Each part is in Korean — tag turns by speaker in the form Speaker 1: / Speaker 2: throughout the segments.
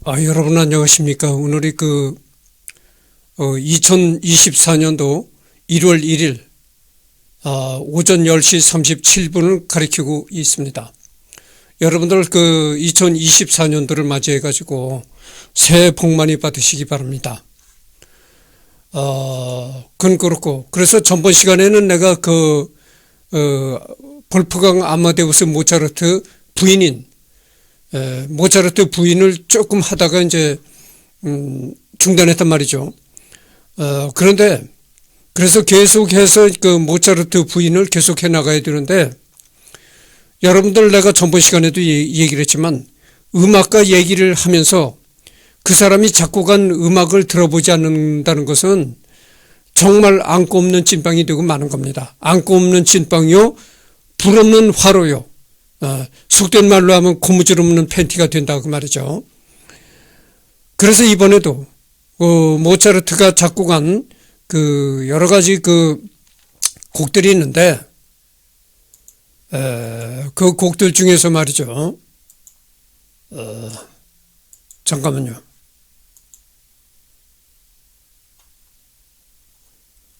Speaker 1: 여러분 안녕하십니까? 오늘이 2024년도 1월 1일 오전 10시 37분을 가리키고 있습니다. 여러분들 2024년도를 맞이해 가지고 새해 복 많이 받으시기 바랍니다. 그건 그렇고, 그래서 전번 시간에는 내가 볼프강 아마데우스 모차르트 부인인 모차르트 부인을 조금 하다가 이제 중단했단 말이죠. 그런데 그래서 계속해서 모차르트 부인을 계속해 나가야 되는데, 여러분들 내가 전번 시간에도 얘기를 했지만 음악가 얘기를 하면서 그 사람이 작곡한 음악을 들어보지 않는다는 것은 정말 안고 없는 찐빵이 되고 마는 겁니다. 안고 없는 찐빵이요, 불 없는 화로요, 속된 말로 하면 고무줄 없는 팬티가 된다고 말이죠. 그래서 이번에도 모차르트가 작곡한 여러 가지 곡들이 있는데, 그 곡들 중에서 말이죠. 잠깐만요.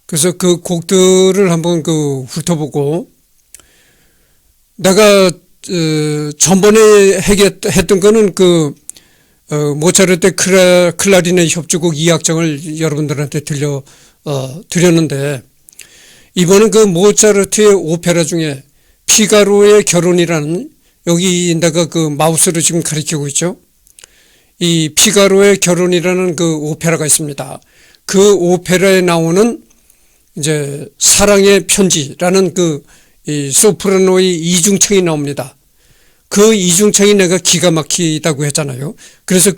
Speaker 1: 그래서 그 곡들을 한번 훑어보고, 내가 전번에 했던 거는 모차르트 클라리넷 협주곡 2악장을 여러분들한테 드렸는데, 이번은 모차르트의 오페라 중에 피가로의 결혼이라는, 여기 내가 마우스로 지금 가리키고 있죠. 이 피가로의 결혼이라는 오페라가 있습니다. 그 오페라에 나오는 이제 사랑의 편지라는 이 소프라노의 이중창이 나옵니다. 그 이중창이 내가 기가 막히다고 했잖아요. 그래서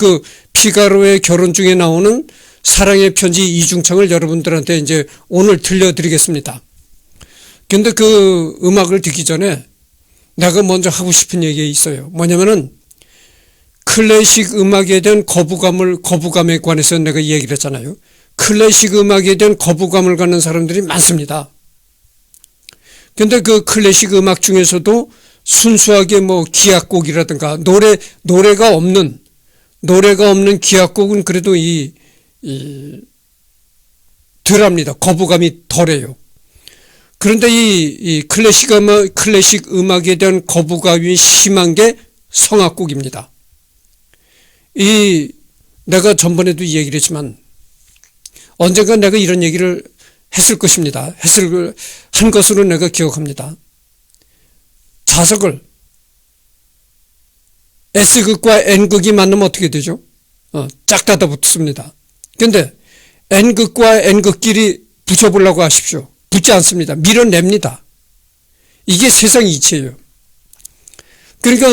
Speaker 1: 피가로의 결혼 중에 나오는 사랑의 편지 이중창을 여러분들한테 이제 오늘 들려드리겠습니다. 근데 음악을 듣기 전에 내가 먼저 하고 싶은 얘기가 있어요. 뭐냐면은 클래식 음악에 대한 거부감에 관해서 내가 얘기를 했잖아요. 클래식 음악에 대한 거부감을 갖는 사람들이 많습니다. 근데 클래식 음악 중에서도 순수하게 기악곡이라든가 노래가 없는 기악곡은 그래도 덜합니다. 거부감이 덜해요. 그런데 이 클래식 음악에 대한 거부감이 심한 게 성악곡입니다. 내가 전번에도 얘기를 했지만 언젠가 내가 이런 얘기를 했을 것입니다. 한 것으로 내가 기억합니다. 자석을 S극과 N극이 만나면 어떻게 되죠? 짝 닫아 붙습니다. 근데 N극과 N극끼리 붙여보려고 하십시오. 붙지 않습니다. 밀어냅니다. 이게 세상 이치예요. 그러니까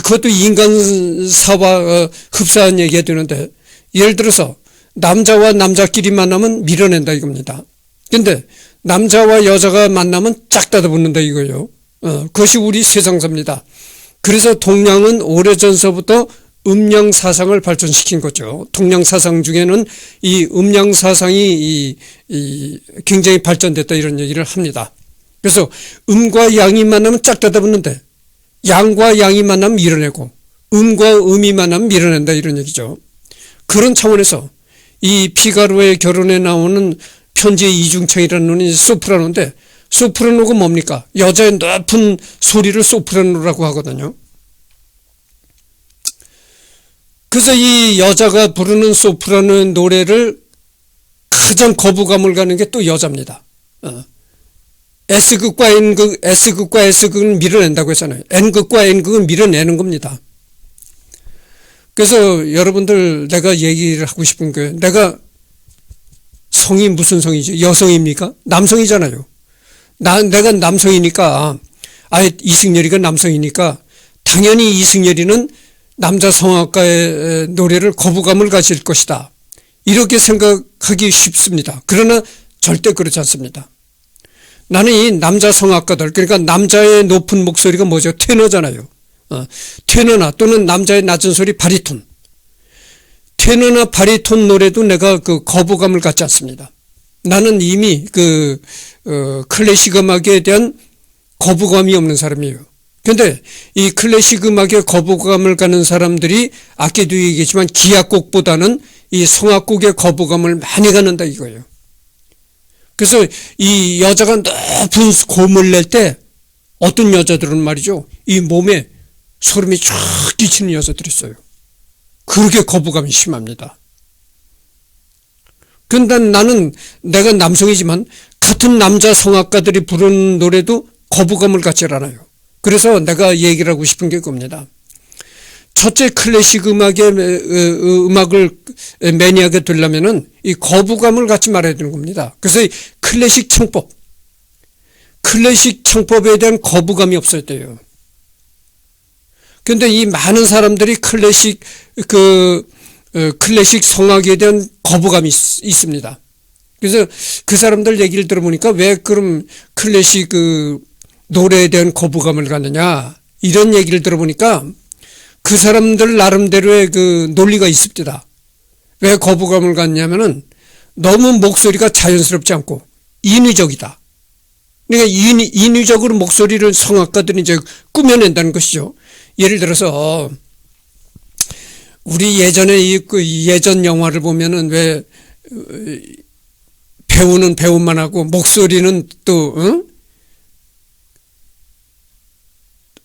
Speaker 1: 그것도 인간사와 흡사한 얘기가 되는데, 예를 들어서 남자와 남자끼리 만나면 밀어낸다 이겁니다. 근데 남자와 여자가 만나면 짝 닫아 붙는다 이거예요. 그것이 우리 세상사입니다. 그래서 동양은 오래전서부터 음양사상을 발전시킨 거죠. 동양사상 중에는 이 음양사상이 굉장히 발전됐다 이런 얘기를 합니다. 그래서 음과 양이 만나면 짝 닫아 붙는데, 양과 양이 만나면 밀어내고 음과 음이 만나면 밀어낸다 이런 얘기죠. 그런 차원에서 이 피가로의 결혼에 나오는 편지의 이중창이라는 놈이 소프라노인데, 소프라노가 뭡니까? 여자의 높은 소리를 소프라노라고 하거든요. 그래서 이 여자가 부르는 소프라노 노래를 가장 거부감을 가는 게 또 여자입니다. S극과 S극은 밀어낸다고 했잖아요. N극과 N극은 밀어내는 겁니다. 그래서 여러분들 내가 얘기를 하고 싶은 게, 내가 성이 무슨 성이지? 여성입니까? 남성이잖아요. 내가 남성이니까, 이승열이가 남성이니까 당연히 이승열이는 남자 성악가의 노래를 거부감을 가질 것이다, 이렇게 생각하기 쉽습니다. 그러나 절대 그렇지 않습니다. 나는 이 남자 성악가들, 그러니까 남자의 높은 목소리가 뭐죠? 테너잖아요. 테너나 또는 남자의 낮은 소리 바리톤. 테너나 바리톤 노래도 내가 거부감을 갖지 않습니다. 나는 이미 클래식 음악에 대한 거부감이 없는 사람이에요. 근데 이 클래식 음악에 거부감을 가는 사람들이 아까도 얘기했지만 기악곡보다는 이 성악곡에 거부감을 많이 갖는다 이거예요. 그래서 이 여자가 높은 고음을 낼 때 어떤 여자들은 말이죠. 이 몸에 소름이 쫙 끼치는 여자들이 있어요. 그렇게 거부감이 심합니다. 근데 나는 내가 남성이지만 같은 남자 성악가들이 부르는 노래도 거부감을 갖지 않아요. 그래서 내가 얘기를 하고 싶은 게 그겁니다. 첫째, 클래식 음악을 매니아가 되려면은 이 거부감을 갖지 말아야 되는 겁니다. 그래서 이 클래식 창법에 대한 거부감이 없어야 돼요. 근데 이 많은 사람들이 클래식 성악에 대한 거부감이 있습니다. 그래서 그 사람들 얘기를 들어보니까 왜 그럼 클래식 노래에 대한 거부감을 갖느냐 이런 얘기를 들어보니까 그 사람들 나름대로의 논리가 있습니다. 왜 거부감을 갖냐면은 너무 목소리가 자연스럽지 않고 인위적이다. 그러니까 인위적으로 목소리를 성악가들이 이제 꾸며낸다는 것이죠. 예를 들어서 우리 예전에 예전 영화를 보면은 왜 배우는 배우만 하고 목소리는 또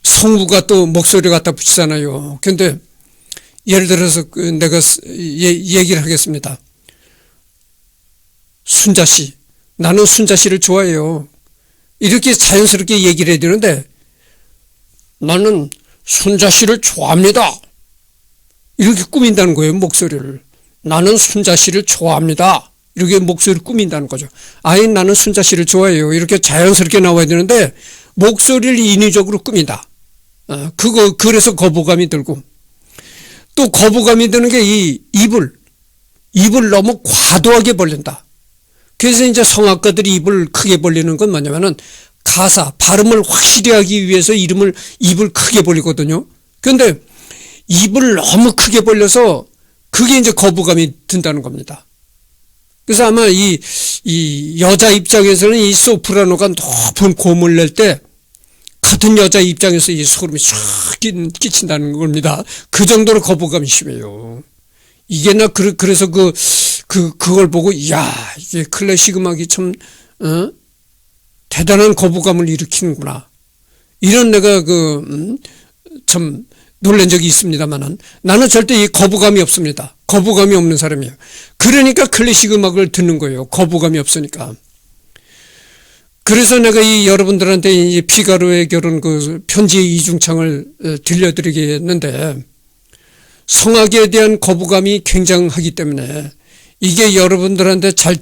Speaker 1: 성우가 또 목소리 갖다 붙이잖아요. 근데 예를 들어서 내가 얘기를 하겠습니다. 순자 씨, 나는 순자 씨를 좋아해요. 이렇게 자연스럽게 얘기를 해야 되는데 나는 순자 씨를 좋아합니다. 이렇게 꾸민다는 거예요, 목소리를. 나는 순자 씨를 좋아합니다. 이렇게 목소리를 꾸민다는 거죠. 아예 나는 순자 씨를 좋아해요. 이렇게 자연스럽게 나와야 되는데 목소리를 인위적으로 꾸민다. 그래서 거부감이 들고 또 거부감이 드는 게 이 입을 너무 과도하게 벌린다. 그래서 이제 성악가들이 입을 크게 벌리는 건 뭐냐면은 가사, 발음을 확실히 하기 위해서 입을 크게 벌리거든요. 그런데 입을 너무 크게 벌려서 그게 이제 거부감이 든다는 겁니다. 그래서 아마 이 여자 입장에서는 이 소프라노가 높은 고음을 낼 때 같은 여자 입장에서 이 소름이 쫙 끼친다는 겁니다. 그 정도로 거부감이 심해요. 이게 나 그래서 그걸 보고 야 이게 클래식 음악이 참 대단한 거부감을 일으키는구나. 이런 내가 참 놀란 적이 있습니다만은 나는 절대 이 거부감이 없습니다. 거부감이 없는 사람이에요. 그러니까 클래식 음악을 듣는 거예요. 거부감이 없으니까. 그래서 내가 이 여러분들한테 이 피가로의 결혼 편지의 이중창을 들려드리겠는데 성악에 대한 거부감이 굉장하기 때문에 이게 여러분들한테 잘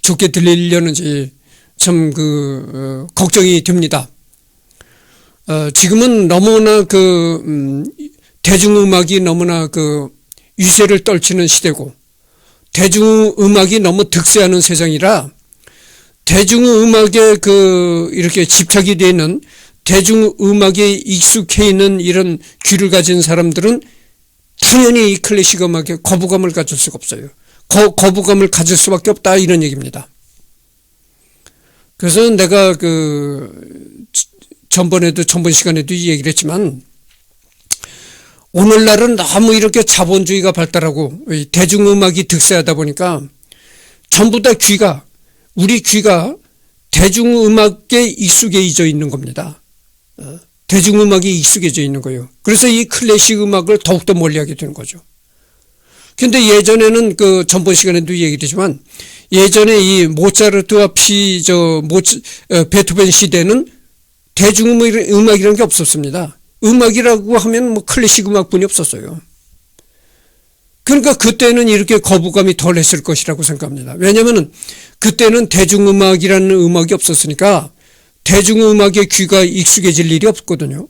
Speaker 1: 좋게 들리려는지 참 걱정이 됩니다. 지금은 너무나 대중음악이 너무나 유세를 떨치는 시대고 대중음악이 너무 득세하는 세상이라 대중음악에 이렇게 집착이 되어 있는 대중음악에 익숙해 있는 이런 귀를 가진 사람들은 당연히 이 클래식 음악에 거부감을 가질 수가 없어요. 거부감을 가질 수밖에 없다 이런 얘기입니다. 그래서 내가 전번 시간에도 이 얘기를 했지만 오늘날은 너무 이렇게 자본주의가 발달하고 대중음악이 득세하다 보니까 전부 다 우리 귀가 대중음악에 익숙해져 있는 겁니다. 대중음악이 익숙해져 있는 거예요. 그래서 이 클래식 음악을 더욱더 멀리하게 되는 거죠. 근데 예전에는 전번 시간에도 얘기했지만 예전에 이 모차르트와 베토벤 시대는 대중음악이라는 게 없었습니다. 음악이라고 하면 클래식 음악뿐이 없었어요. 그러니까 그때는 이렇게 거부감이 덜 했을 것이라고 생각합니다. 왜냐하면 그때는 대중음악이라는 음악이 없었으니까 대중음악의 귀가 익숙해질 일이 없거든요.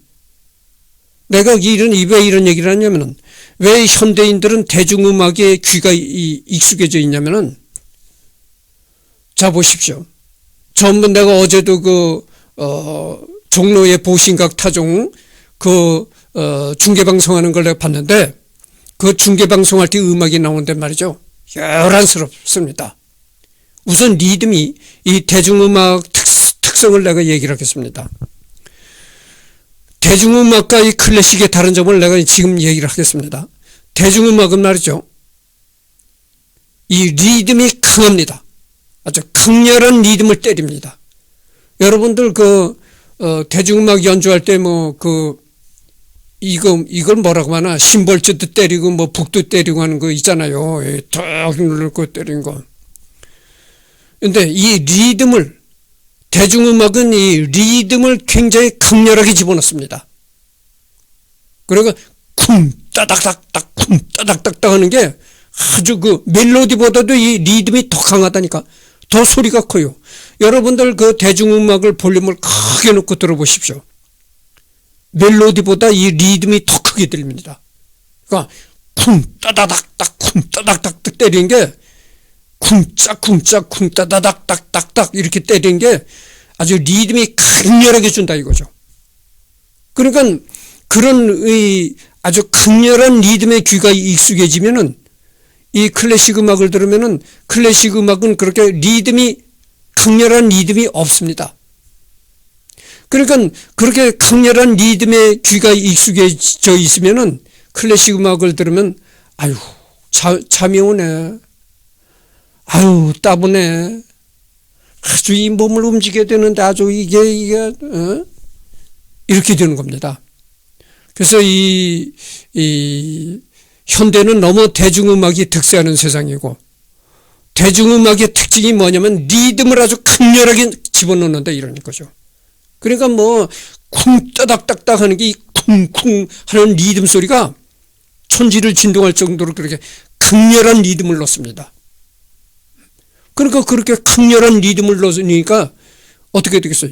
Speaker 1: 내가 왜 이런 얘기를 하냐면은 왜 현대인들은 대중음악의 귀가 익숙해져 있냐면은 자 보십시오. 전부 내가 어제도 종로의 보신각 타종 중계방송하는 걸 내가 봤는데 중계방송할 때 음악이 나오는데 말이죠. 요란스럽습니다. 우선 리듬이 이 대중음악 특성을 내가 얘기를 하겠습니다. 대중음악과 이 클래식의 다른 점을 내가 지금 얘기를 하겠습니다. 대중음악은 말이죠, 이 리듬이 강합니다. 아주 강렬한 리듬을 때립니다. 여러분들 대중음악 연주할 때 이걸 뭐라고 하나, 심벌주도 때리고 북도 때리고 하는 거 있잖아요. 탁 누르고 때리는 거. 근데 이 리듬을, 대중음악은 이 리듬을 굉장히 강렬하게 집어넣습니다. 그러니까 쿵 따닥닥닥 쿵 따닥닥닥 하는 게 아주 멜로디보다도 이 리듬이 더 강하다니까. 더 소리가 커요. 여러분들 대중음악을 볼륨을 크게 놓고 들어보십시오. 멜로디보다 이 리듬이 더 크게 들립니다. 그러니까 쿵 따다닥닥 쿵 따닥닥 때리는 게 쿵짝 쿵짝 쿵 따다닥 딱딱딱 이렇게 때리는 게 아주 리듬이 강렬하게 준다 이거죠. 그러니까 그런 아주 강렬한 리듬의 귀가 익숙해지면은, 이 클래식 음악을 들으면은, 클래식 음악은 그렇게 강렬한 리듬이 없습니다. 그러니까 그렇게 강렬한 리듬의 귀가 익숙해져 있으면은 클래식 음악을 들으면 아유 잠이 오네, 아유 따분해, 아주 이 몸을 움직여야 되는데 아주 이게 이렇게 되는 겁니다. 그래서 이 현대는 너무 대중음악이 득세하는 세상이고, 대중음악의 특징이 뭐냐면 리듬을 아주 강렬하게 집어넣는다 이런 거죠. 그러니까 쿵 따닥닥닥 하는 게 이 쿵쿵 하는 리듬 소리가 천지를 진동할 정도로 그렇게 강렬한 리듬을 넣습니다. 그러니까 그렇게 강렬한 리듬을 넣으니까 어떻게 되겠어요?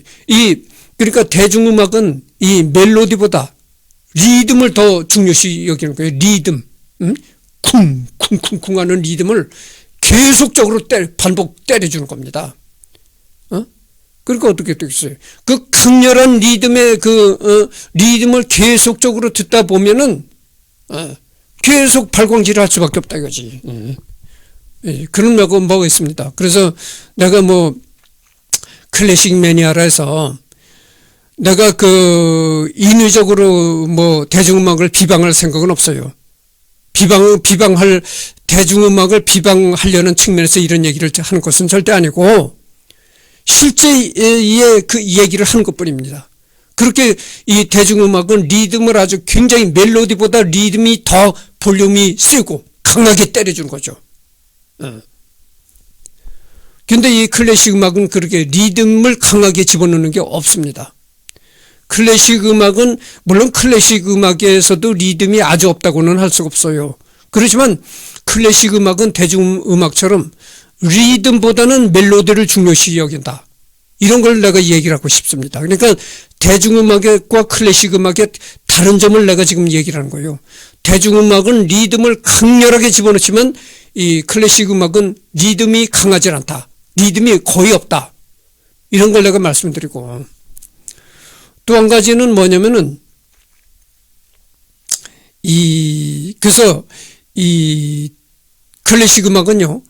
Speaker 1: 그러니까 대중음악은 이 멜로디보다 리듬을 더 중요시 여기는 거예요. 리듬. 쿵쿵쿵쿵 하는 리듬을 계속적으로 반복 때려주는 겁니다. 그러니까 어떻게 되겠어요? 그 강렬한 리듬의 리듬을 계속적으로 듣다 보면은, 계속 발광질을 할 수밖에 없다 이거지. 그런 뭐가 있습니다. 그래서 내가 클래식 매니아라 해서 내가 인위적으로 대중음악을 비방할 생각은 없어요. 대중음악을 비방하려는 측면에서 이런 얘기를 하는 것은 절대 아니고, 실제의 그 얘기를 하는 것 뿐입니다. 그렇게 이 대중음악은 리듬을 아주 굉장히 멜로디보다 리듬이 더 볼륨이 세고 강하게 때려주는 거죠. 근데 이 클래식 음악은 그렇게 리듬을 강하게 집어넣는 게 없습니다. 클래식 음악은, 물론 클래식 음악에서도 리듬이 아주 없다고는 할 수가 없어요. 그렇지만 클래식 음악은 대중음악처럼 리듬보다는 멜로디를 중요시 여긴다. 이런 걸 내가 얘기를 하고 싶습니다. 그러니까 대중음악과 클래식 음악의 다른 점을 내가 지금 얘기를 하는 거예요. 대중음악은 리듬을 강렬하게 집어넣지만 이 클래식 음악은 리듬이 강하지 않다. 리듬이 거의 없다. 이런 걸 내가 말씀드리고, 또 한 가지는 뭐냐면은 그래서 이 클래식 음악은요,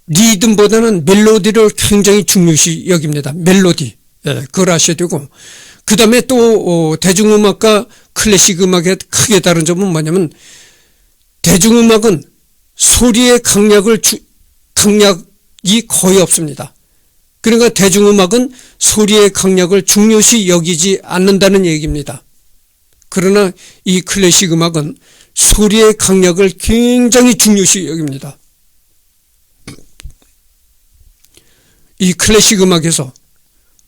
Speaker 1: 리듬보다는 멜로디를 굉장히 중요시 여깁니다. 멜로디. 그걸 아셔야 되고, 그 다음에 또 대중음악과 클래식 음악의 크게 다른 점은 뭐냐면, 대중음악은 소리의 강약이 거의 없습니다. 그러니까 대중음악은 소리의 강약을 중요시 여기지 않는다는 얘기입니다. 그러나 이 클래식 음악은 소리의 강약을 굉장히 중요시 여깁니다. 이 클래식 음악에서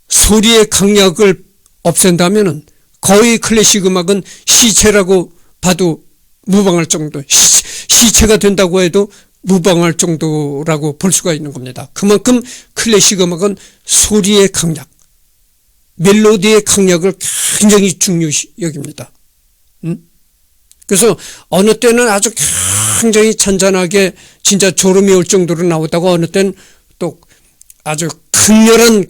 Speaker 1: 소리의 강약을 없앤다면은 거의 클래식 음악은 시체라고 봐도 무방할 정도, 시체가 된다고 해도 무방할 정도라고 볼 수가 있는 겁니다. 그만큼 클래식 음악은 소리의 강약, 멜로디의 강약을 굉장히 중요시 여깁니다. 그래서 어느 때는 아주 굉장히 잔잔하게 진짜 졸음이 올 정도로 나오다가 어느 때는 또 아주 강렬한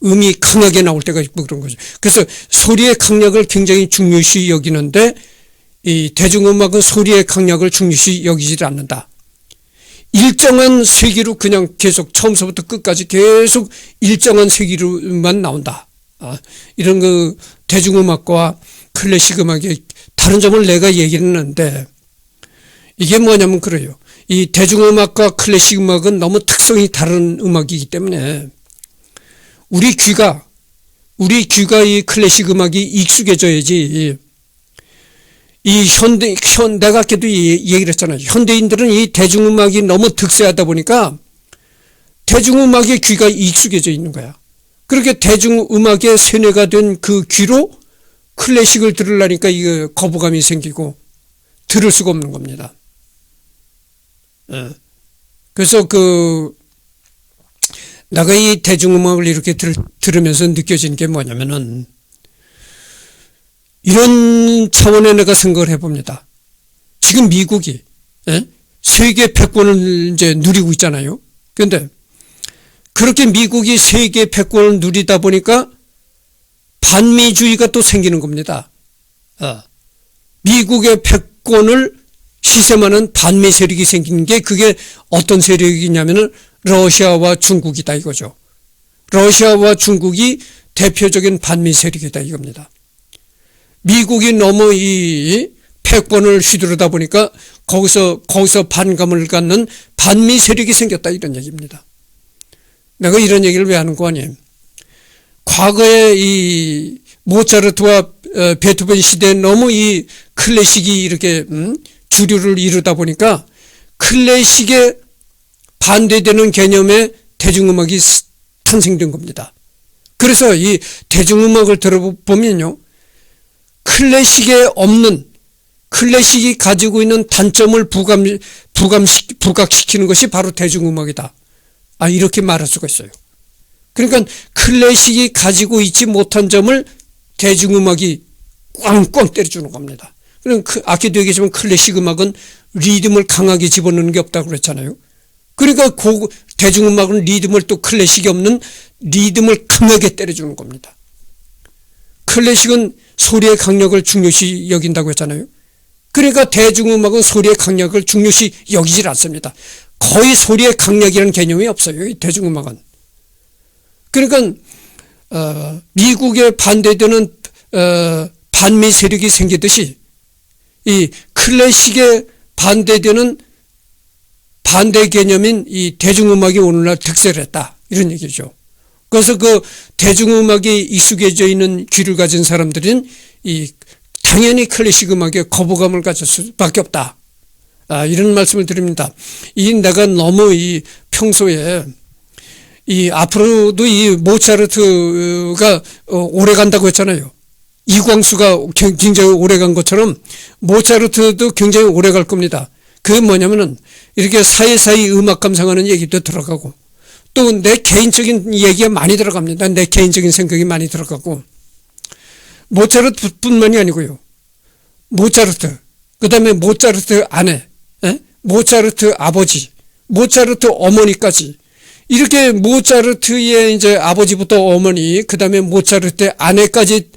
Speaker 1: 음이 강하게 나올 때가 있고 그런 거죠. 그래서 소리의 강약을 굉장히 중요시 여기는데, 이 대중음악은 소리의 강약을 중요시 여기지 않는다. 일정한 세기로 그냥 계속 처음서부터 끝까지 계속 일정한 세기로만 나온다. 이런 그 대중음악과 클래식 음악의 다른 점을 내가 얘기를 했는데, 이게 뭐냐면 그래요. 이 대중음악과 클래식 음악은 너무 특성이 다른 음악이기 때문에 우리 귀가 이 클래식 음악이 익숙해져야지. 이 내가 아까도 얘기를 했잖아요. 현대인들은 이 대중음악이 너무 득세하다 보니까 대중음악의 귀가 익숙해져 있는 거야. 그렇게 대중음악의 세뇌가 된 그 귀로 클래식을 들으려니까 이거 거부감이 생기고 들을 수가 없는 겁니다. 그래서 내가 이 대중음악을 이렇게 들으면서 느껴지는 게 뭐냐면은, 이런 차원에 내가 생각을 해봅니다. 지금 미국이 세계 패권을 이제 누리고 있잖아요. 그런데 그렇게 미국이 세계 패권을 누리다 보니까 반미주의가 또 생기는 겁니다. 미국의 패권을 시샘하는 반미 세력이 생긴 게, 그게 어떤 세력이냐면은 러시아와 중국이다 이거죠. 러시아와 중국이 대표적인 반미 세력이다 이겁니다. 미국이 너무 이 패권을 휘두르다 보니까 거기서 반감을 갖는 반미 세력이 생겼다 이런 얘기입니다. 내가 이런 얘기를 왜 하는 거 아니에요? 과거에 이 모차르트와 베토벤 시대에 너무 이 클래식이 이렇게 주류를 이루다 보니까 클래식에 반대되는 개념의 대중음악이 탄생된 겁니다. 그래서 이 대중음악을 들어보면요, 클래식이 가지고 있는 단점을 부각시키는 것이 바로 대중음악이다. 이렇게 말할 수가 있어요. 그러니까 클래식이 가지고 있지 못한 점을 대중음악이 꽝꽝 때려주는 겁니다. 그러니까 아까도 얘기했지만 클래식 음악은 리듬을 강하게 집어넣는 게 없다고 그랬잖아요. 그러니까 대중음악은 리듬을, 또 클래식이 없는 리듬을 강하게 때려주는 겁니다. 클래식은 소리의 강력을 중요시 여긴다고 했잖아요. 그러니까 대중음악은 소리의 강력을 중요시 여기질 않습니다. 거의 소리의 강력이라는 개념이 없어요, 이 대중음악은. 그러니까 미국에 반대되는 반미 세력이 생기듯이 이 클래식에 반대되는 반대 개념인 이 대중음악이 오늘날 득세를 했다 이런 얘기죠. 그래서 그 대중음악에 익숙해져 있는 귀를 가진 사람들은 당연히 클래식 음악에 거부감을 가질 수밖에 없다. 이런 말씀을 드립니다. 내가 너무 평소에 앞으로도 이 모차르트가 오래 간다고 했잖아요. 이광수가 굉장히 오래 간 것처럼 모차르트도 굉장히 오래 갈 겁니다. 그게 뭐냐면은 이렇게 사이사이 음악 감상하는 얘기도 들어가고, 또 내 개인적인 얘기가 많이 들어갑니다. 내 개인적인 생각이 많이 들어가고, 모차르트뿐만이 아니고요, 모차르트, 그 다음에 모차르트 아내, 모차르트 아버지, 모차르트 어머니까지, 이렇게 모차르트의 이제 아버지부터 어머니, 그 다음에 모차르트의 아내까지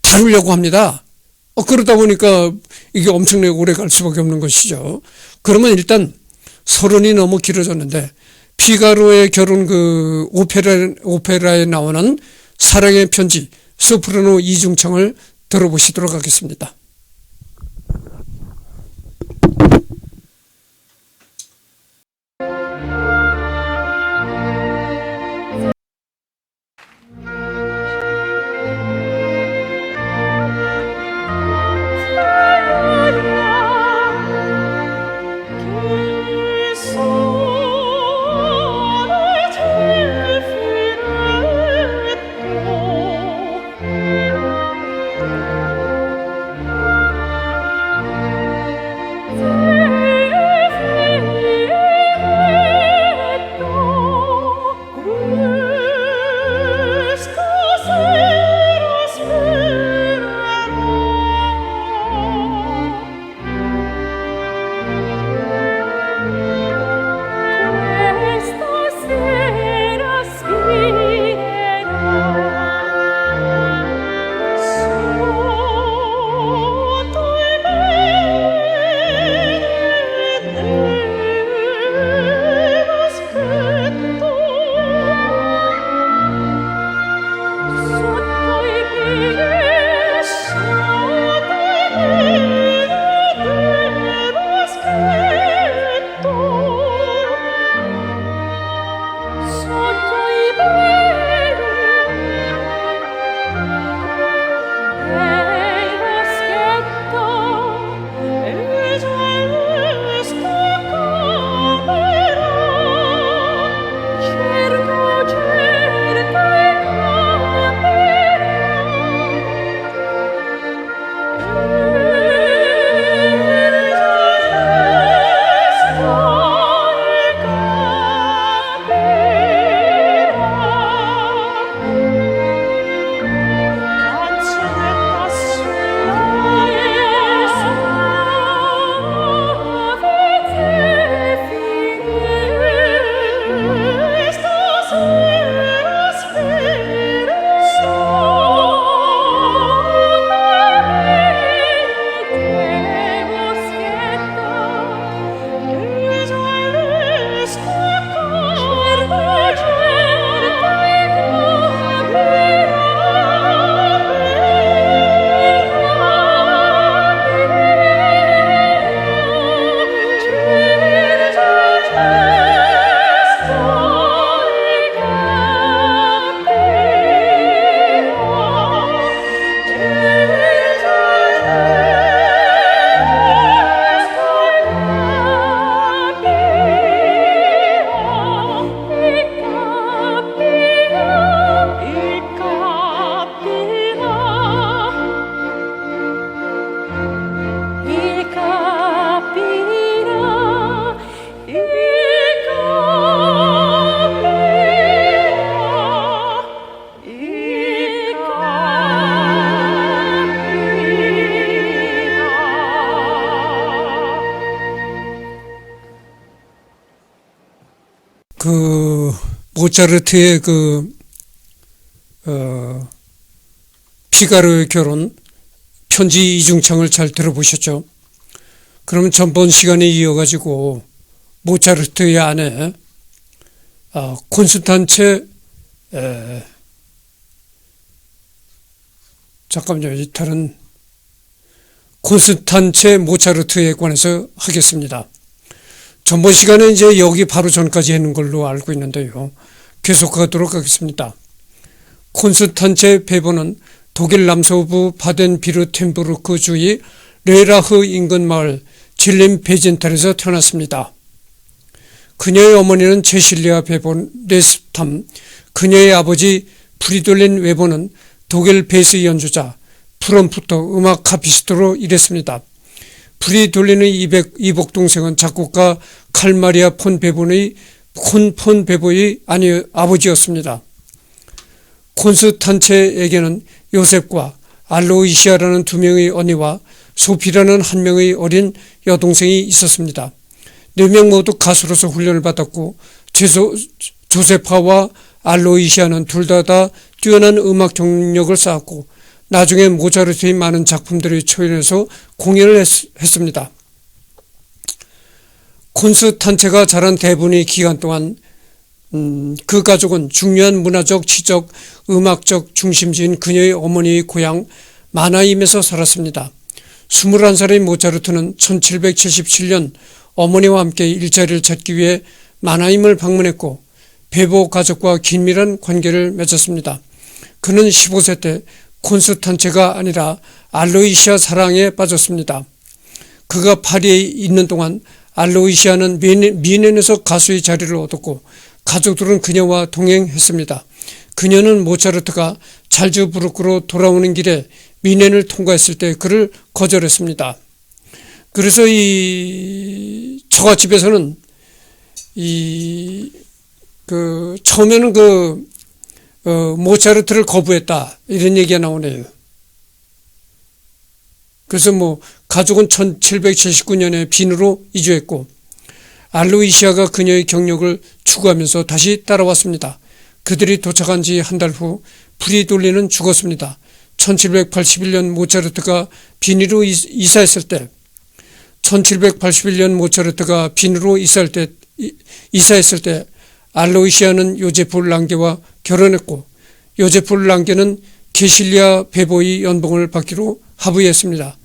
Speaker 1: 다루려고 합니다. 그러다 보니까 이게 엄청나게 오래 갈 수밖에 없는 것이죠. 그러면 일단 서론이 너무 길어졌는데, 피가로의 결혼 그 오페라에 나오는 사랑의 편지, 소프라노 이중창을 들어보시도록 하겠습니다. 모차르트의 피가로의 결혼 편지 이중창을 잘 들어보셨죠? 그러면 전번 시간에 이어가지고 모차르트의 아내 콘스탄체 잠깐만요. 다른 콘스탄체 모차르트에 관해서 하겠습니다. 전번 시간에 이제 여기 바로 전까지 했는 걸로 알고 있는데요. 계속하도록 하겠습니다. 콘스탄체 베보는 독일 남서부 바덴비르텐부르크 주의 레라흐 인근 마을 질림 베젠탈에서 태어났습니다. 그녀의 어머니는 제실리아 베본 레스탐, 그녀의 아버지 프리돌린 웨버는 독일 베이스 연주자, 프롬프터 음악 카피스트로 일했습니다. 프리돌린의 이복 동생은 작곡가 칼마리아 폰 베보의 아버지였습니다. 콘스탄체에게는 요셉과 알로이시아라는 두 명의 언니와 소피라는 한 명의 어린 여동생이 있었습니다. 4명 모두 가수로서 훈련을 받았고 조세파와 알로이시아는 둘 다 뛰어난 음악 경력을 쌓았고 나중에 모차르트의 많은 작품들을 초연해서 공연을 했습니다. 콘스탄체가 자란 대부분의 기간 동안 그 가족은 중요한 문화적, 지적, 음악적 중심지인 그녀의 어머니의 고향 마나임에서 살았습니다. 21살의 모차르트는 1777년 어머니와 함께 일자리를 찾기 위해 마나임을 방문했고 베보 가족과 긴밀한 관계를 맺었습니다. 그는 15세 때 콘스탄체가 아니라 알로이시아 사랑에 빠졌습니다. 그가 파리에 있는 동안 알로이시아는 미넨에서 가수의 자리를 얻었고 가족들은 그녀와 동행했습니다. 그녀는 모차르트가 잘츠부르크로 돌아오는 길에 미넨을 통과했을 때 그를 거절했습니다. 그래서 이 처갓집에서는 처음에는 모차르트를 거부했다 이런 얘기가 나오네요. 그래서 가족은 1779년에 빈으로 이주했고 알로이시아가 그녀의 경력을 추구하면서 다시 따라왔습니다. 그들이 도착한 지 한 달 후 프리돌린은 죽었습니다. 1781년 모차르트가 빈으로 이사했을 때 이사했을 때 알로이시아는 요제프 랑게와 결혼했고 요제프 랑게는 게실리아 베보의 연봉을 받기로 합의했습니다.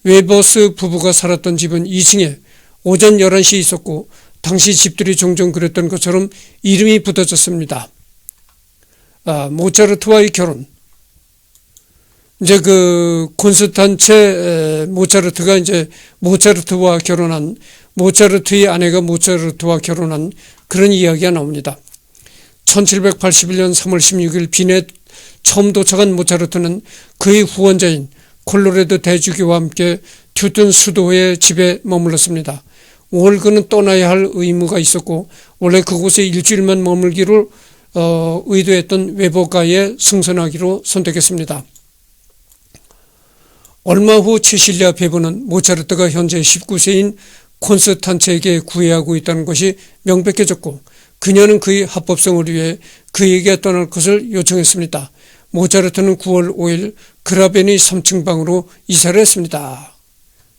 Speaker 1: 웨버스 부부가 살았던 집은 2층에 오전 11시에 있었고 당시 집들이 종종 그랬던 것처럼 이름이 붙어졌습니다. 모차르트와의 결혼. 이제 콘스탄체 모차르트가 이제 모차르트와 결혼한 모차르트의 아내가 모차르트와 결혼한 그런 이야기가 나옵니다. 1781년 3월 16일 빈에 처음 도착한 모차르트는 그의 후원자인 콜로레도 대주교와 함께 튜튼 수도의 집에 머물렀습니다. 오늘 그는 떠나야 할 의무가 있었고 원래 그곳에 일주일만 머물기로 의도했던 웨버가에 승선하기로 선택했습니다. 얼마 후 체실리아 베보는 모차르트가 현재 19세인 콘스탄체에게 구애하고 있다는 것이 명백해졌고 그녀는 그의 합법성을 위해 그에게 떠날 것을 요청했습니다. 모차르트는 9월 5일 그라벤의 3층 방으로 이사를 했습니다.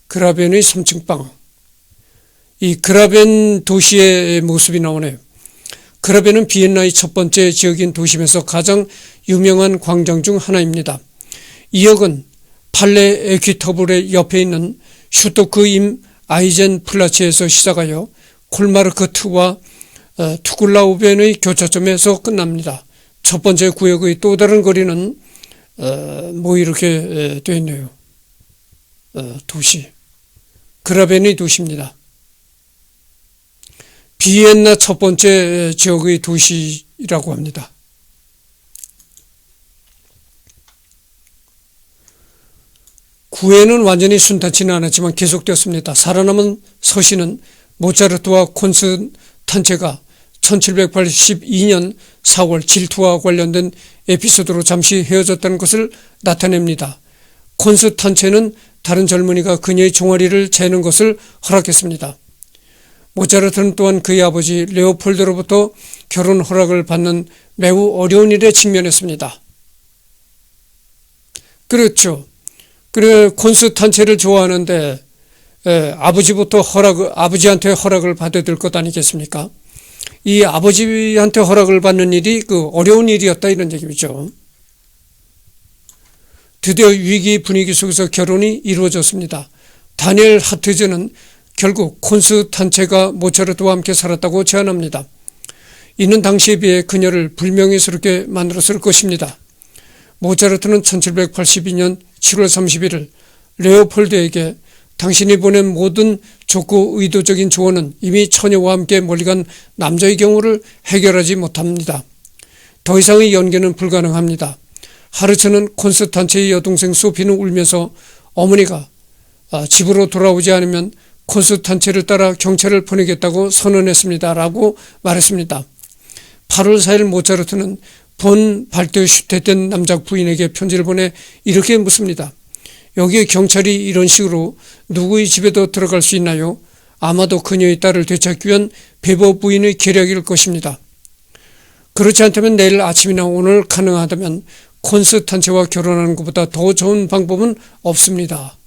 Speaker 1: 그라벤의 3층 방. 이 그라벤 도시의 모습이 나오네요. 그라벤은 비엔나의 첫 번째 지역인 도심에서 가장 유명한 광장 중 하나입니다. 이 역은 팔레 에퀴터블의 옆에 있는 슈토크 임 아이젠 플라츠에서 시작하여 콜마르크트와 투굴라우벤의 교차점에서 끝납니다. 첫 번째 구역의 또 다른 거리는 이렇게 되어 있네요. 도시. 그라벤의 도시입니다. 비엔나 첫 번째 지역의 도시라고 합니다. 구애는 완전히 순탄치는 않았지만 계속되었습니다. 살아남은 서신은 모차르트와 콘스탄체가 1782년 4월 질투와 관련된 에피소드로 잠시 헤어졌다는 것을 나타냅니다. 콘스탄체는 다른 젊은이가 그녀의 종아리를 재는 것을 허락했습니다. 모차르트는 또한 그의 아버지 레오폴드로부터 결혼 허락을 받는 매우 어려운 일에 직면했습니다. 그렇죠. 그래 콘스탄체를 좋아하는데 아버지한테 허락을 받아야 될 것 아니겠습니까? 이 아버지한테 허락을 받는 일이 그 어려운 일이었다 이런 얘기죠. 드디어 위기 분위기 속에서 결혼이 이루어졌습니다. 다니엘 하트즈는 결국 콘스탄체가 모차르트와 함께 살았다고 제안합니다. 이는 당시에 비해 그녀를 불명예스럽게 만들었을 것입니다. 모차르트는 1782년 7월 31일 레오폴드에게 당신이 보낸 모든 좋고 의도적인 조언은 이미 처녀와 함께 멀리 간 남자의 경우를 해결하지 못합니다. 더 이상의 연계는 불가능합니다. 하르츠는 콘스탄체의 여동생 소피는 울면서 어머니가 집으로 돌아오지 않으면 콘스탄체를 따라 경찰을 보내겠다고 선언했습니다. 라고 말했습니다. 8월 4일 모차르트는 본 발테슈테된 남자 부인에게 편지를 보내 이렇게 묻습니다. 여기에 경찰이 이런 식으로 누구의 집에도 들어갈 수 있나요? 아마도 그녀의 딸을 되찾기 위한 배보 부인의 계략일 것입니다. 그렇지 않다면 내일 아침이나 오늘 가능하다면 콘스탄체와 결혼하는 것보다 더 좋은 방법은 없습니다.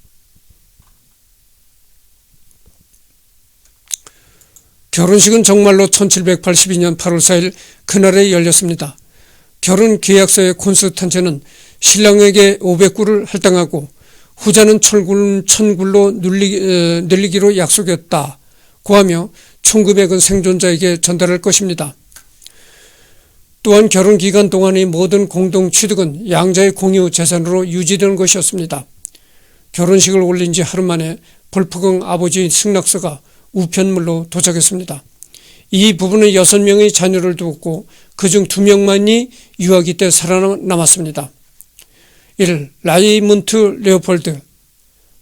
Speaker 1: 결혼식은 정말로 1782년 8월 4일 그날에 열렸습니다. 결혼 계약서에 콘스탄체는 신랑에게 500굴을 할당하고 후자는 1000굴로 늘리기로 약속했다고 하며 총 금액은 생존자에게 전달할 것입니다. 또한 결혼 기간 동안의 모든 공동 취득은 양자의 공유 재산으로 유지되는 것이었습니다. 결혼식을 올린 지 하루 만에 볼프강 아버지의 승낙서가 우편물로 도착했습니다. 이 부부는 6명의 자녀를 두었고 그중 2명만이 유아기 때 살아남았습니다. 1. 라이문트 레오폴드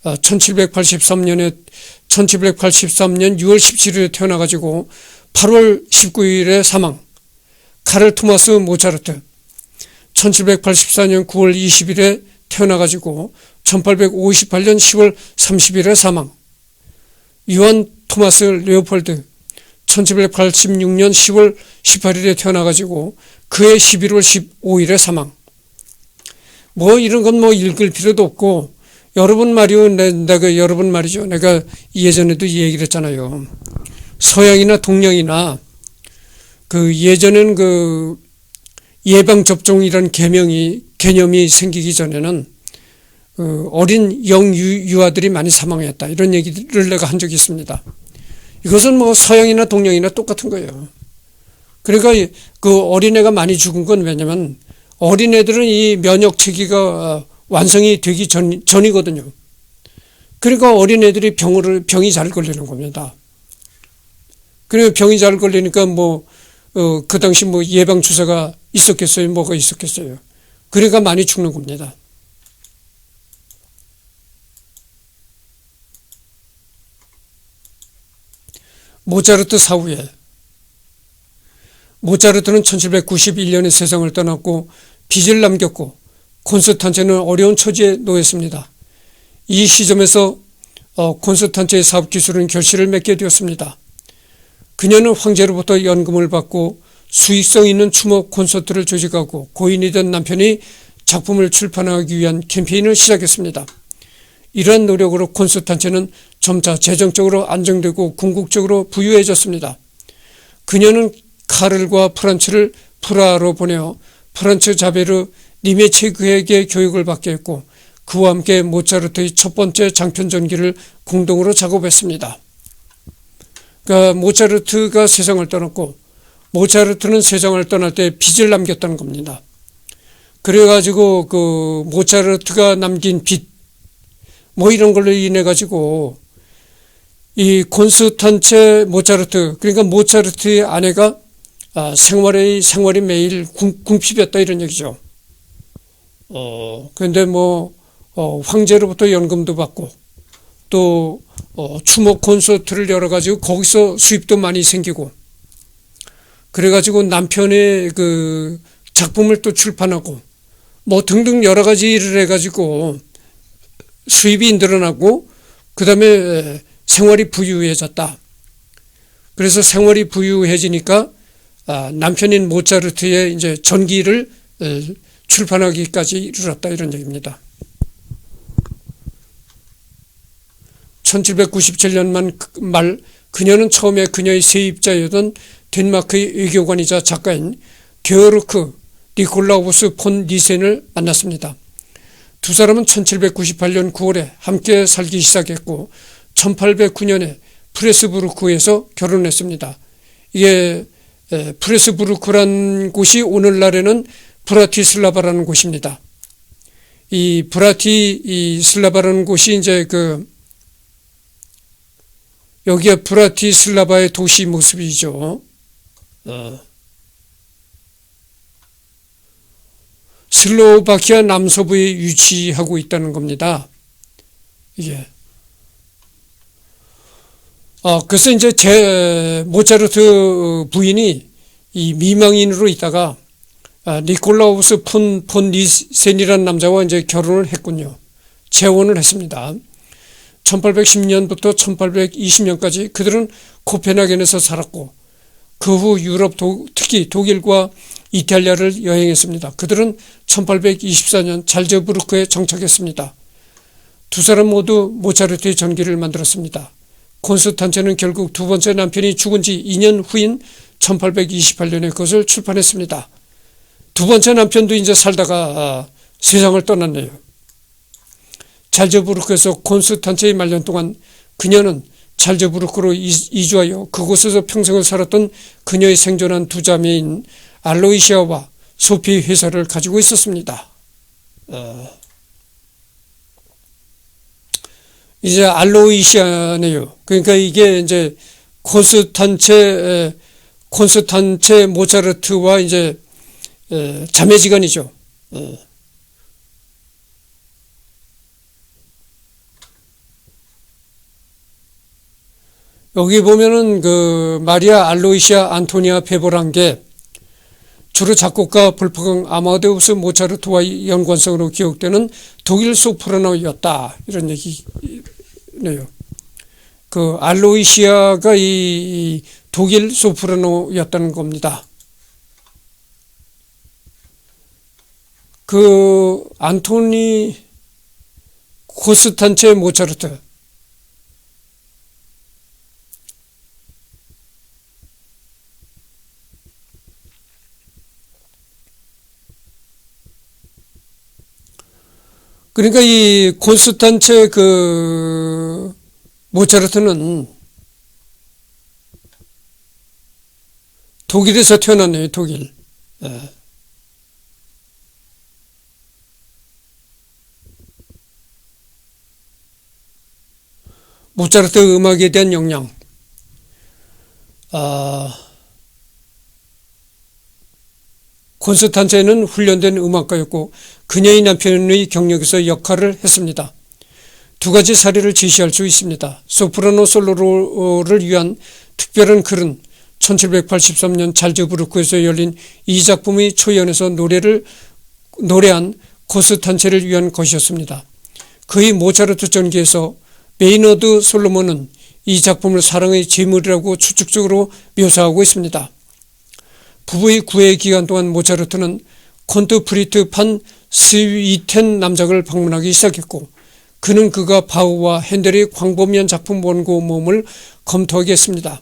Speaker 1: 1783년 6월 17일에 태어나가지고 8월 19일에 사망. 카를 토마스 모차르트 1784년 9월 20일에 태어나가지고 1858년 10월 30일에 사망. 요한 토마스 레오폴드 1786년 10월 18일에 태어나가지고 그해 11월 15일에 사망. 뭐 이런 건 뭐 읽을 필요도 없고 여러분 말이요. 내가 여러분 말이죠. 내가 예전에도 이 얘기를 했잖아요. 서양이나 동양이나 그 예전엔 그 예방접종이라는 개념이 생기기 전에는 어린 영유아들이 많이 사망했다. 이런 얘기를 내가 한 적이 있습니다. 이것은 뭐 서양이나 동양이나 똑같은 거예요. 그러니까 그 어린애가 많이 죽은 건 왜냐면 어린애들은 이 면역 체계가 완성이 되기 전이거든요. 그러니까 어린애들이 병이 잘 걸리는 겁니다. 그리고 병이 잘 걸리니까 그 당시 예방주사가 있었겠어요? 뭐가 있었겠어요? 그러니까 많이 죽는 겁니다. 모차르트 사후에 모차르트는 1791년에 세상을 떠났고 빚을 남겼고 콘스탄체는 어려운 처지에 놓였습니다. 이 시점에서 콘스탄체의 사업 기술은 결실을 맺게 되었습니다. 그녀는 황제로부터 연금을 받고 수익성 있는 추모 콘서트를 조직하고 고인이 된 남편이 작품을 출판하기 위한 캠페인을 시작했습니다. 이러한 노력으로 콘스탄체는 점차 재정적으로 안정되고 궁극적으로 부유해졌습니다. 그녀는 카를과 프란츠를 프라하로 보내어 프란츠 자베르 니메체그에게 교육을 받게 했고 그와 함께 모차르트의 첫 번째 장편 전기를 공동으로 작업했습니다. 그러니까 모차르트가 세상을 떠났고 모차르트는 세상을 떠날 때 빚을 남겼다는 겁니다. 그래가지고 그 모차르트가 남긴 빚 이런 걸로 인해 가지고 이 콘스탄체 모차르트 그러니까 모차르트의 아내가 생활이 매일 궁핍했다 이런 얘기죠. 그런데 황제로부터 연금도 받고 또 추모 콘서트를 열어가지고 거기서 수입도 많이 생기고 그래가지고 남편의 그 작품을 또 출판하고 등등 여러 가지 일을 해가지고 수입이 늘어나고 그 다음에 생활이 부유해졌다. 그래서 생활이 부유해지니까 남편인 모차르트의 이제 전기를 출판하기까지 이르렀다 이런 얘기입니다. 1797년 말 그녀는 처음에 그녀의 세입자였던 덴마크의 외교관이자 작가인 게오르크 니콜라우스 폰 니센을 만났습니다. 두 사람은 1798년 9월에 함께 살기 시작했고 1809년에 프레스부르크에서 결혼했습니다. 이게 프레스부르크란 곳이 오늘날에는 브라티슬라바라는 곳입니다. 이 브라티슬라바라는 곳이 이제 여기가 브라티슬라바의 도시 모습이죠. 슬로바키아 남서부에 위치하고 있다는 겁니다. 이게. 그래서 이제 모차르트 부인이 이 미망인으로 있다가 니콜라우스 폰 니센이라는 남자와 이제 결혼을 했군요. 재혼을 했습니다. 1810년부터 1820년까지 그들은 코펜하겐에서 살았고 그 후 유럽 특히 독일과 이탈리아를 여행했습니다. 그들은 1824년 잘츠부르크에 정착했습니다. 두 사람 모두 모차르트의 전기를 만들었습니다. 콘스탄체는 결국 두 번째 남편이 죽은 지 2년 후인 1828년에 그것을 출판했습니다. 두 번째 남편도 이제 살다가 세상을 떠났네요. 잘츠부르크에서 콘스탄체의 말년 동안 그녀는 잘츠부르크로 이주하여 그곳에서 평생을 살았던 그녀의 생존한 두 자매인 알로이시아와 소피 회사를 가지고 있었습니다. 이제 알로이시아네요. 그러니까 이게 이제 콘스탄체 모차르트와 이제 자매지간이죠. 여기 보면은 마리아 알로이시아 안토니아 페보랑게 주로 작곡가 볼프강 아마데우스 모차르트와의 연관성으로 기억되는 독일 소프라노였다 이런 얘기네요. 알로이시아가 이 독일 소프라노였다는 겁니다. 안토니 콘스탄체 모차르트 그러니까 이 콘스탄체 모차르트는 독일에서 태어났네요. 독일. 모차르트 음악에 대한 영향. 콘스탄체는 훈련된 음악가였고 그녀의 남편의 경력에서 역할을 했습니다. 두 가지 사례를 제시할 수 있습니다. 소프라노 솔로를 위한 특별한 글은 1783년 잘츠부르크에서 열린 이 작품의 초연에서 노래한 콘스탄체를 위한 것이었습니다. 그의 모차르트 전기에서 메이너드 솔로몬은 이 작품을 사랑의 제물이라고 추측적으로 묘사하고 있습니다. 부부의 구애 기간 동안 모차르트는 콘트 프리트 판 스위텐 남작을 방문하기 시작했고 그는 그가 바흐와 핸델의 광범위한 작품 원고 모음을 검토하게 했습니다.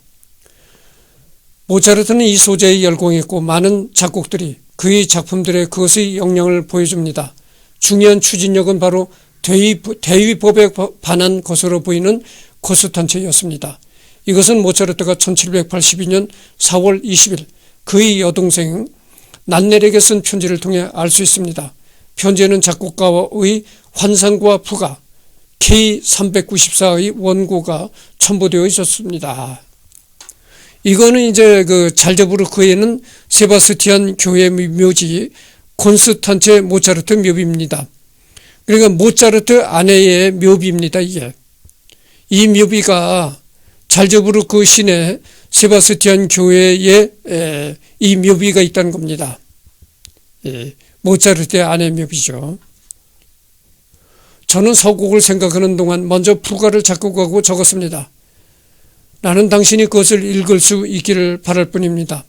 Speaker 1: 모차르트는 이 소재에 열광했고 많은 작곡들이 그의 작품들에 그것의 영향을 보여줍니다. 중요한 추진력은 바로 대위법에 반한 것으로 보이는 콘스탄체였습니다. 이것은 모차르트가 1782년 4월 20일 그의 여동생 난넬에게 쓴 편지를 통해 알 수 있습니다. 편지에는 작곡가의 환상과 부가 K394의 원고가 첨부되어 있었습니다. 이거는 이제 잘츠부르크에는 세바스티안 교회 묘지 콘스탄체 모차르트 묘비입니다. 그러니까 모차르트 아내의 묘비입니다. 이게. 이 묘비가 잘츠부르크 시내 세바스티안 교회에 이 묘비가 있다는 겁니다. 모차르트의 아내 묘비죠. 저는 서곡을 생각하는 동안 먼저 부가를 작곡하고 적었습니다. 나는 당신이 그것을 읽을 수 있기를 바랄 뿐입니다.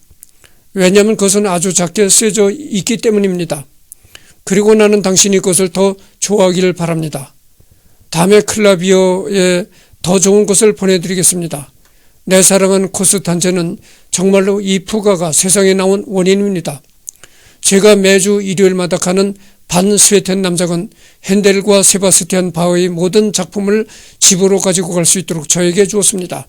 Speaker 1: 왜냐하면 그것은 아주 작게 쓰여져 있기 때문입니다. 그리고 나는 당신이 그것을 더 좋아하기를 바랍니다. 다음에 클라비어에 더 좋은 것을 보내드리겠습니다. 내 사랑하는 콘스탄제는 정말로 이 푸가가 세상에 나온 원인입니다. 제가 매주 일요일마다 가는 반 스웨덴 남작은 핸델과 세바스티안 바흐의 모든 작품을 집으로 가지고 갈 수 있도록 저에게 주었습니다.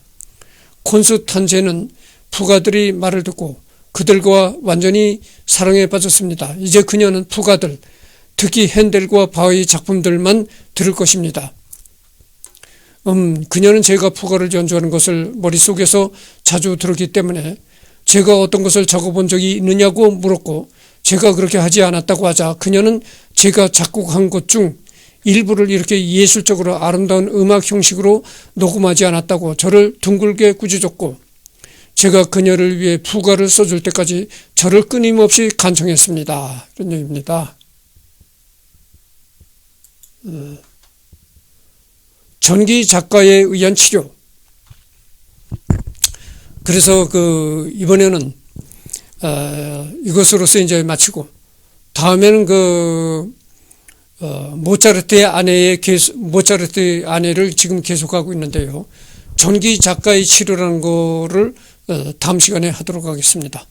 Speaker 1: 콘스탄제는 푸가들이 말을 듣고 그들과 완전히 사랑에 빠졌습니다. 이제 그녀는 푸가들, 특히 핸델과 바흐의 작품들만 들을 것입니다. 그녀는 제가 푸가를 연주하는 것을 머릿속에서 자주 들었기 때문에 제가 어떤 것을 적어본 적이 있느냐고 물었고, 제가 그렇게 하지 않았다고 하자 그녀는 제가 작곡한 것 중 일부를 이렇게 예술적으로 아름다운 음악 형식으로 녹음하지 않았다고 저를 둥글게 꾸짖었고, 제가 그녀를 위해 푸가를 써줄 때까지 저를 끊임없이 간청했습니다. 이런 얘기입니다. 전기 작가에 의한 치료. 그래서 이번에는 이것으로서 이제 마치고, 다음에는 모차르트의 아내를 지금 계속하고 있는데요. 전기 작가의 치료라는 거를 다음 시간에 하도록 하겠습니다.